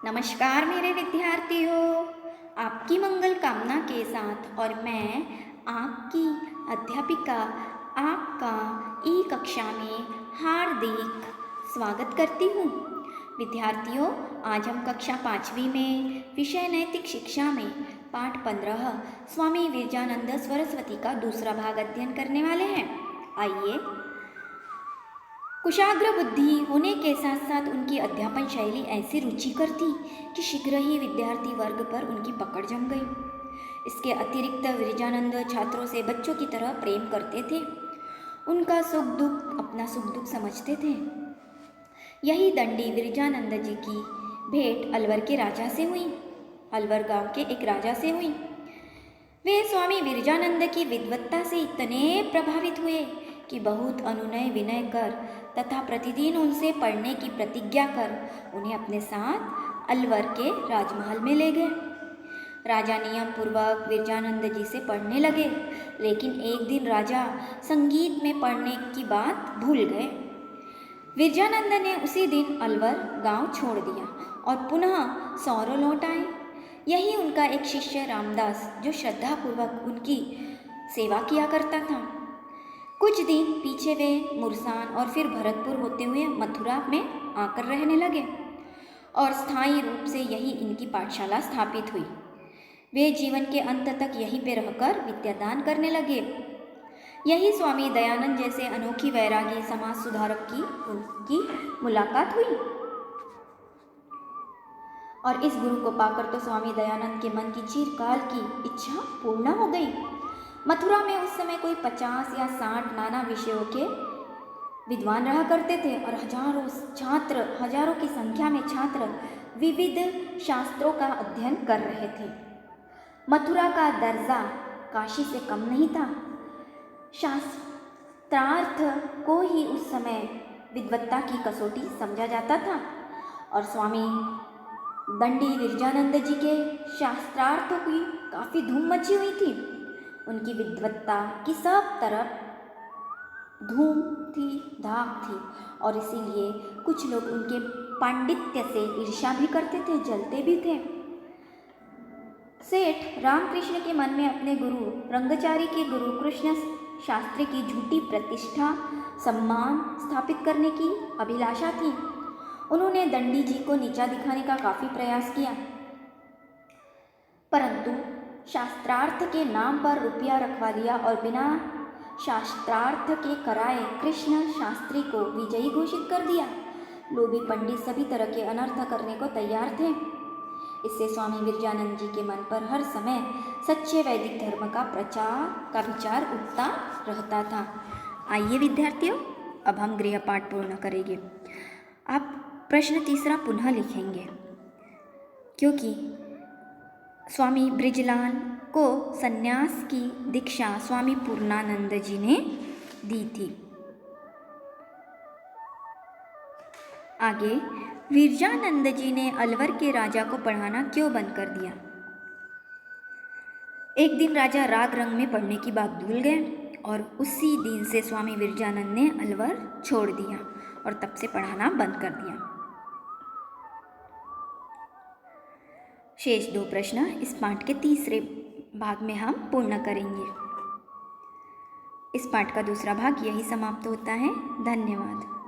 नमस्कार मेरे विद्यार्थियों, आपकी मंगल कामना के साथ और मैं आपकी अध्यापिका आपका ई कक्षा में हार्दिक स्वागत करती हूँ। विद्यार्थियों, आज हम कक्षा 5वीं में विषय नैतिक शिक्षा में पाठ 15 स्वामी विरजानंद सरस्वती का दूसरा भाग अध्ययन करने वाले हैं। आइए, कुशाग्र बुद्धि होने के साथ साथ उनकी अध्यापन शैली ऐसी रुचिकर थी कि शीघ्र ही विद्यार्थी वर्ग पर उनकी पकड़ जम गई। इसके अतिरिक्त विरजानंद छात्रों से बच्चों की तरह प्रेम करते थे, उनका सुख दुख अपना सुख दुख समझते थे। यही दंडी विरजानंद जी की भेंट अलवर के राजा से हुई। अलवर गांव के एक राजा से हुई। वे स्वामी विरजानंद की विद्वत्ता से इतने प्रभावित हुए कि बहुत अनुनय विनय कर तथा प्रतिदिन उनसे पढ़ने की प्रतिज्ञा कर उन्हें अपने साथ अलवर के राजमहल में ले गए। राजा नियम पूर्वक विरजानंद जी से पढ़ने लगे, लेकिन एक दिन राजा संगीत में पढ़ने की बात भूल गए। विरजानंद ने उसी दिन अलवर गांव छोड़ दिया और पुनः सौरो लौट आए। यही उनका एक शिष्य रामदास, जो श्रद्धापूर्वक उनकी सेवा किया करता था। कुछ दिन पीछे वे मुरसान और फिर भरतपुर होते हुए मथुरा में आकर रहने लगे और स्थायी रूप से यही इनकी पाठशाला स्थापित हुई। वे जीवन के अंत तक यहीं पे रहकर विद्यादान करने लगे। यही स्वामी दयानंद जैसे अनोखी वैरागी समाज सुधारक की उनकी मुलाकात हुई और इस गुरु को पाकर तो स्वामी दयानंद के मन की चिरकाल की इच्छा पूर्ण हो गई। मथुरा में उस समय कोई 50 या 60 नाना विषयों के विद्वान रहा करते थे और हजारों की संख्या में छात्र विविध शास्त्रों का अध्ययन कर रहे थे। मथुरा का दर्जा काशी से कम नहीं था। शास्त्रार्थ को ही उस समय विद्वत्ता की कसौटी समझा जाता था और स्वामी दंडी विरजानंद जी के शास्त्रार्थों की काफ़ी धूम मची हुई थी। उनकी विद्वत्ता की सब तरफ धूम थी, धाक थी और इसीलिए कुछ लोग उनके पांडित्य से ईर्ष्या भी करते थे, जलते भी थे। सेठ रामकृष्ण के मन में अपने गुरु रंगचारी के गुरु कृष्ण शास्त्री की झूठी प्रतिष्ठा सम्मान स्थापित करने की अभिलाषा थी। उन्होंने दंडी जी को नीचा दिखाने का काफ़ी प्रयास किया, परंतु शास्त्रार्थ के नाम पर रुपया रखवा लिया और बिना शास्त्रार्थ के कराए कृष्ण शास्त्री को विजयी घोषित कर दिया। लोभी पंडित सभी तरह के अनर्थ करने को तैयार थे। इससे स्वामी विरजानंद जी के मन पर हर समय सच्चे वैदिक धर्म का प्रचार का विचार उठता रहता था। आइए विद्यार्थियों, अब हम गृह पाठ पूर्ण करेंगे। आप प्रश्न तीसरा पुनः लिखेंगे, क्योंकि स्वामी ब्रिजलाल को सन्यास की दीक्षा स्वामी पूर्णानंद जी ने दी थी। आगे, विरजानंद जी ने अलवर के राजा को पढ़ाना क्यों बंद कर दिया? एक दिन राजा राग रंग में पढ़ने की बात भूल गए और उसी दिन से स्वामी विरजानंद ने अलवर छोड़ दिया और तब से पढ़ाना बंद कर दिया। शेष 2 प्रश्न इस पाठ के तीसरे भाग में हम पूर्ण करेंगे। इस पाठ का दूसरा भाग यही समाप्त होता है। धन्यवाद।